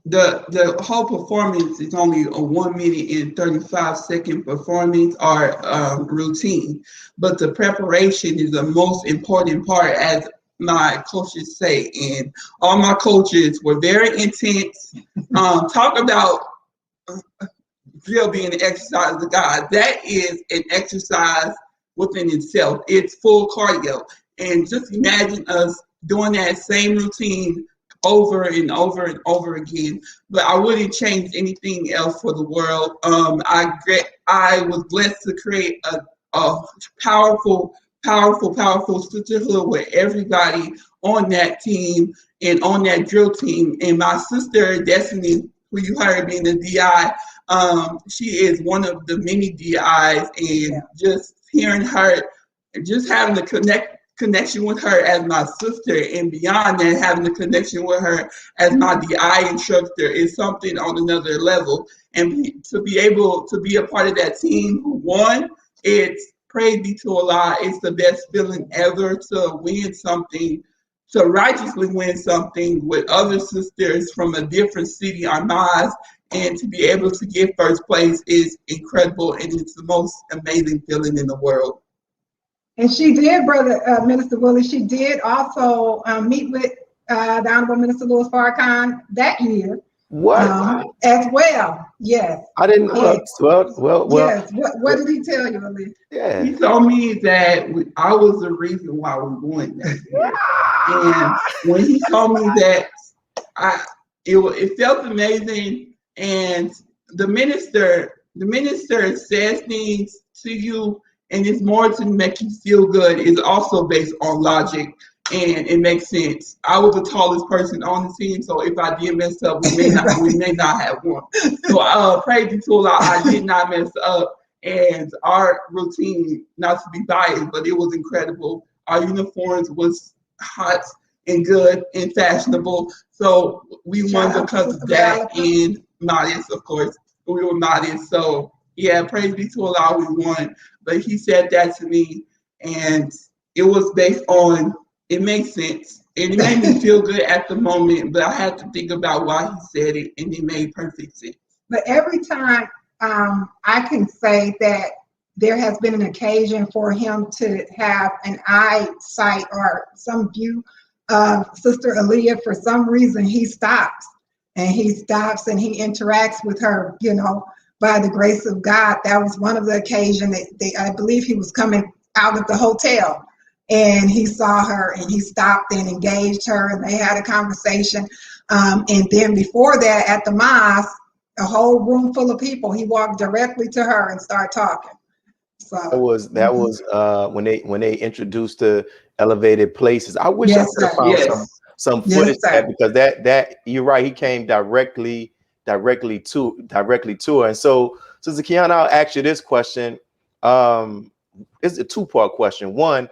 the whole performance is only a 1 minute and 35-second performance or routine, but the preparation is the most important part, as my coaches say, and all my coaches were very intense. Talk about drill being an exercise of God. That is an exercise within itself. It's full cardio, and just imagine us doing that same routine over and over and over again. But I wouldn't change anything else for the world. I was blessed to create a powerful sisterhood with everybody on that team and on that drill team. And my sister Destiny, who you heard being the DI, she is one of the many DIs, and just hearing her, just having the connection with her as my sister, and beyond that, having the connection with her as my DI instructor is something on another level. And to be able to be a part of that team who won, it's praise be to Allah. It's the best feeling ever to win something, to righteously win something with other sisters from a different city, Armaz, and to be able to get first place is incredible, and it's the most amazing feeling in the world. And she did, Brother Minister Willie, she did also meet with the Honorable Minister Louis Farrakhan that year. What? As well, yes. I didn't know. Well. Yes. What did he tell you, Ali? Yeah. He told me that I was the reason why we won that year. And when he told me that, it felt amazing. And the minister says things to you, and it's more to make you feel good. It's also based on logic, and it makes sense. I was the tallest person on the team, so if I did mess up, we may not have won. So praise be to Allah, I did not mess up, and our routine, not to be biased, but it was incredible. Our uniforms was hot and good and fashionable, so we won because of that, and modest, of course. We were modest, so yeah, praise be to Allah, we won. But he said that to me, and it was based on, it makes sense. And it made me feel good at the moment, but I had to think about why he said it, and it made perfect sense. But every time I can say that there has been an occasion for him to have an eyesight or some view of Sister Aliyah, for some reason he stops and he interacts with her, by the grace of God. That was one of the occasions that I believe he was coming out of the hotel and he saw her and he stopped and engaged her and they had a conversation. And then before that, at the mosque, a whole room full of people, he walked directly to her and started talking. So that was when they introduced the elevated places. I wish I could have found some footage of that, because that you're right, he came directly to her. And so, Sister Qiana, I'll ask you this question. It's a two-part question. One,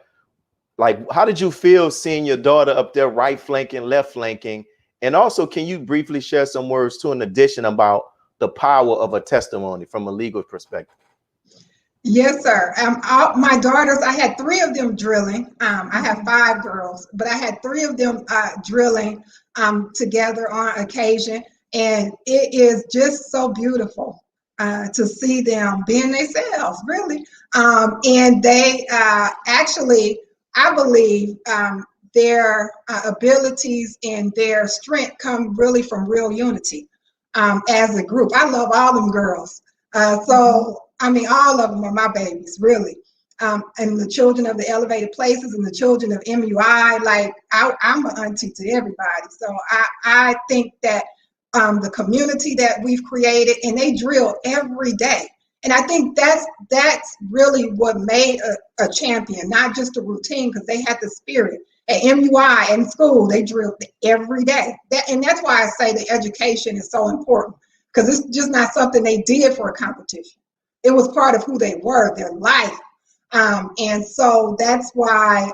like, how did you feel seeing your daughter up there right flanking, left flanking? And also, can you briefly share some words too, in addition, about the power of a testimony from a legal perspective? Yes, sir. My daughters, I had 3 of them drilling. I have 5 girls, but I had 3 of them drilling together on occasion. And it is just so beautiful to see them being themselves, really. And they actually, I believe, their abilities and their strength come really from real unity as a group. I love all them girls. So, I mean, all of them are my babies, really. And the children of the elevated places and the children of MUI, like I'm an auntie to everybody. So I think that the community that we've created, and they drill every day. And I think that's really what made a champion, not just a routine, because they had the spirit. At MUI and school, they drilled every day. And that's why I say the education is so important, because it's just not something they did for a competition. It was part of who they were, their life. And so that's why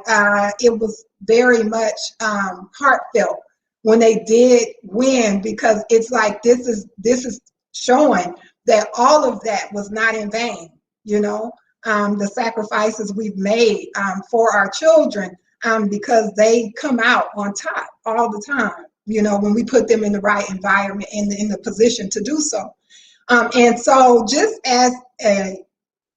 it was very much heartfelt when they did win, because it's like this is showing that all of that was not in vain. The sacrifices we've made for our children, because they come out on top all the time, when we put them in the right environment and in the position to do so. And so just as an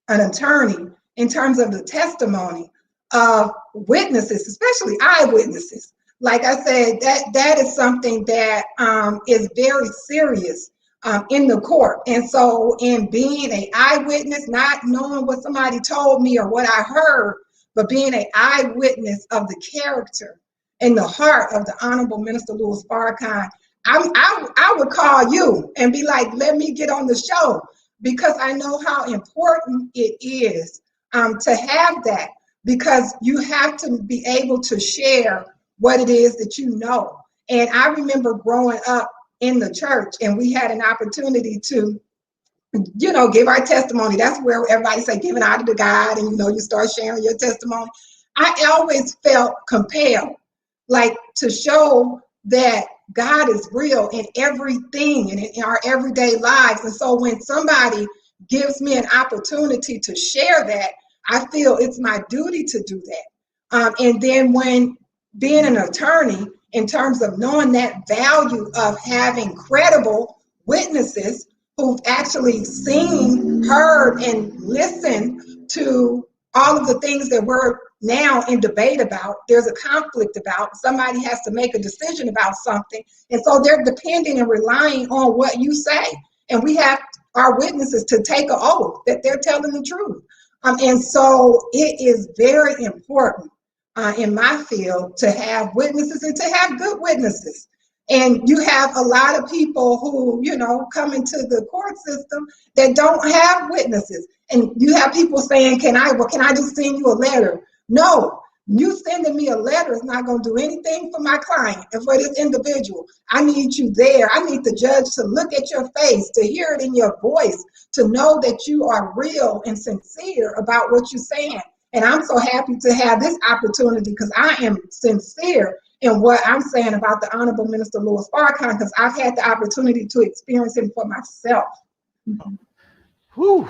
attorney, in terms of the testimony of witnesses, especially eyewitnesses, like I said, that is something that is very serious in the court. And so in being an eyewitness, not knowing what somebody told me or what I heard, but being an eyewitness of the character in the heart of the Honorable Minister Louis Farrakhan, I would call you and be like, let me get on the show, because I know how important it is to have that, because you have to be able to share what it is that you know. And I remember growing up in the church, and we had an opportunity to, you know, give our testimony. That's where everybody say giving out to God, and, you know, you start sharing your testimony. I always felt compelled, like, to show that God is real in everything and in our everyday lives. And so when somebody gives me an opportunity to share that, I feel it's my duty to do that. And then when being an attorney, in terms of knowing that value of having credible witnesses who've actually seen, heard, and listened to all of the things that we're now in debate about, there's a conflict about, somebody has to make a decision about something. And so they're depending and relying on what you say. And we have our witnesses to take an oath that they're telling the truth. And so it is very important in my field to have witnesses and to have good witnesses. And you have a lot of people who, you know, come into the court system that don't have witnesses. And you have people saying, can I just send you a letter? No, you sending me a letter is not going to do anything for my client and for this individual. I need you there. I need the judge to look at your face, to hear it in your voice, to know that you are real and sincere about what you're saying. And I'm so happy to have this opportunity, because I am sincere in what I'm saying about the Honorable Minister Louis Farrakhan, because I've had the opportunity to experience him for myself. Whew.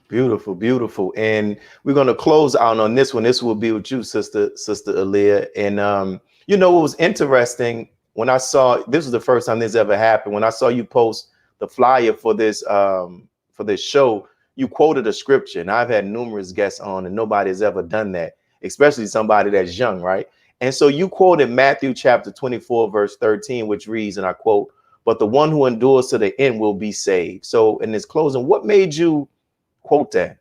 Beautiful, beautiful. And we're going to close out on this one. This will be with you, Sister Aliyah. And you know, it was interesting when I saw, this was the first time this ever happened, when I saw you post the flyer for this show, you quoted a scripture. And I've had numerous guests on, and nobody has ever done that, especially somebody that's young, right? And so you quoted Matthew chapter 24, verse 13, which reads, and I quote, "But the one who endures to the end will be saved." So in this closing, what made you quote that?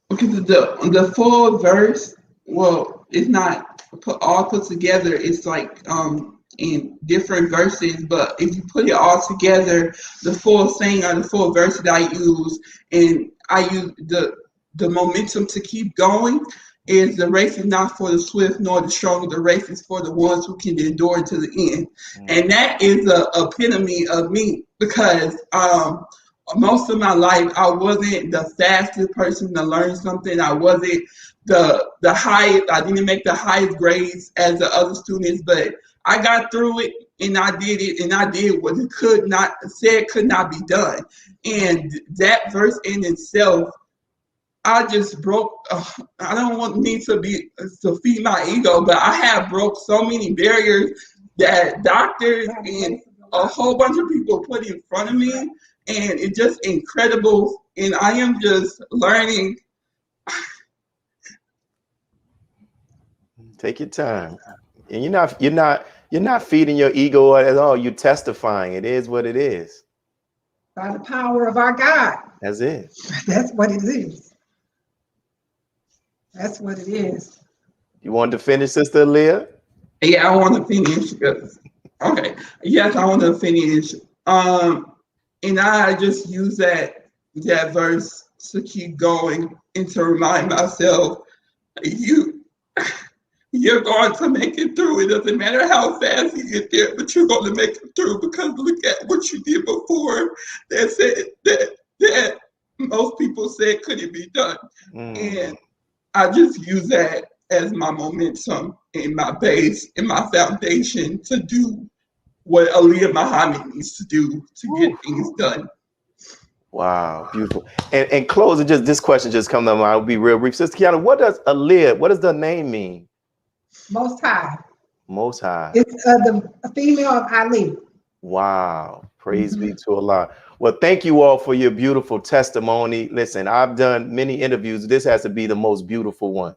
Because the full verse, well, it's not all put together. It's like in different verses, but if you put it all together, the full saying or the full verse that I use, and I use the momentum to keep going, is the race is not for the swift nor the strong, the race is for the ones who can endure to the end. And that is the epitome of me, because most of my life I wasn't the fastest person to learn something. I wasn't the highest, I didn't make the highest grades as the other students, but I got through it and I did it, and I did what could not be done. And that verse in itself, I just broke, I don't want me to feed my ego, but I have broke so many barriers that doctors and a whole bunch of people put in front of me, and it's just incredible. And I am just learning. Take your time. And you're not feeding your ego at all. You're testifying. It is what it is. By the power of our God. That's it. That's what it is. That's what it is. You want to finish, Sister Aliyah? Yeah, I want to finish. Okay. Yes, I want to finish. And I just use that verse to keep going and to remind myself, you're going to make it through. It doesn't matter how fast you get there, but you're going to make it through, because look at what you did before that said that most people said couldn't be done. And I just use that as my momentum and my base and my foundation to do what Willie Muhammad needs to do to get things done. Wow, beautiful. And closing, just this question just come to mind. I'll be real brief. Sister Qiana, what does the name mean? Most High. Most High. It's the female of Ali. Wow. Praise be to Allah. Well, thank you all for your beautiful testimony. Listen, I've done many interviews. This has to be the most beautiful one.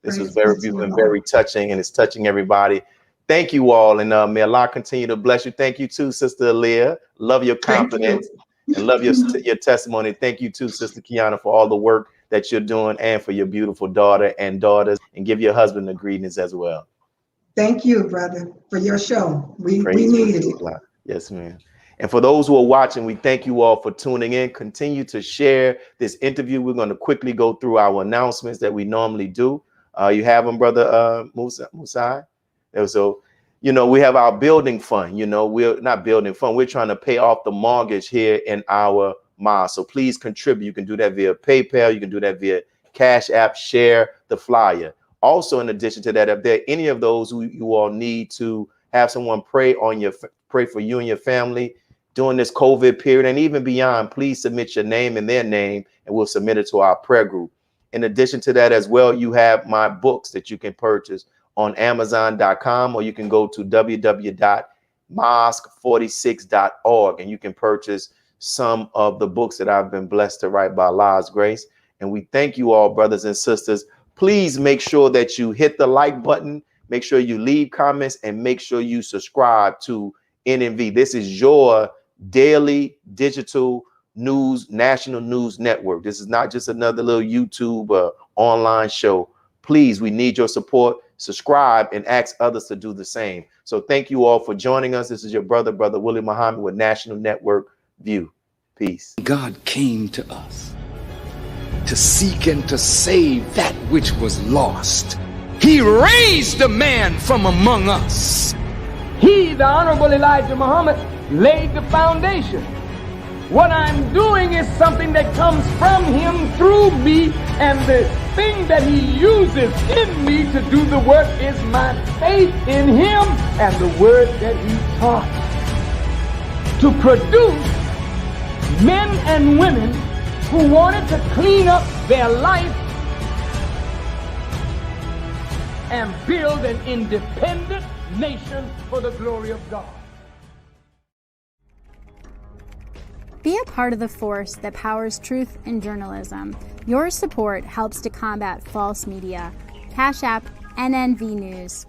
This was very beautiful and very touching, and it's touching everybody. Thank you all, and may Allah continue to bless you. Thank you too, Sister Aliyah. Love your confidence and love your testimony. Thank you too, Sister Qiana, for all the work that you're doing, and for your beautiful daughter and daughters, and give your husband the greetings as well. Thank you, brother, for your show. We needed it. Yes, ma'am. And for those who are watching, we thank you all for tuning in. Continue to share this interview. We're going to quickly go through our announcements that we normally do. You have them, brother Musai? So, you know, we have our building fund. You know, we're not building fund. We're trying to pay off the mortgage here in our mosque. So please contribute. You can do that via PayPal. You can do that via Cash App. Share the flyer. Also, in addition to that, if there are any of those who you all need to have someone pray for you and your family during this COVID period and even beyond, please submit your name and their name, and we'll submit it to our prayer group. In addition to that as well, you have my books that you can purchase on Amazon.com, or you can go to www.mosque46.org and you can purchase some of the books that I've been blessed to write by Allah's grace. And we thank you all, brothers and sisters. Please make sure that you hit the like button, make sure you leave comments, and make sure you subscribe to NNV. This is your daily digital news, national news network. This is not just another little YouTube online show. Please, we need your support. Subscribe and ask others to do the same. So thank you all for joining us. This is your brother Willie Muhammad with National Network View. Peace. God came to us to seek and to save that which was lost. He raised a man from among us. He, the Honorable Elijah Muhammad, laid the foundation. What I'm doing is something that comes from him through me, and the thing that he uses in me to do the work is my faith in him and the word that he taught. To produce men and women who wanted to clean up their life and build an independent nation for the glory of God. Be a part of the force that powers truth in journalism. Your support helps to combat false media. Cash App NNV News.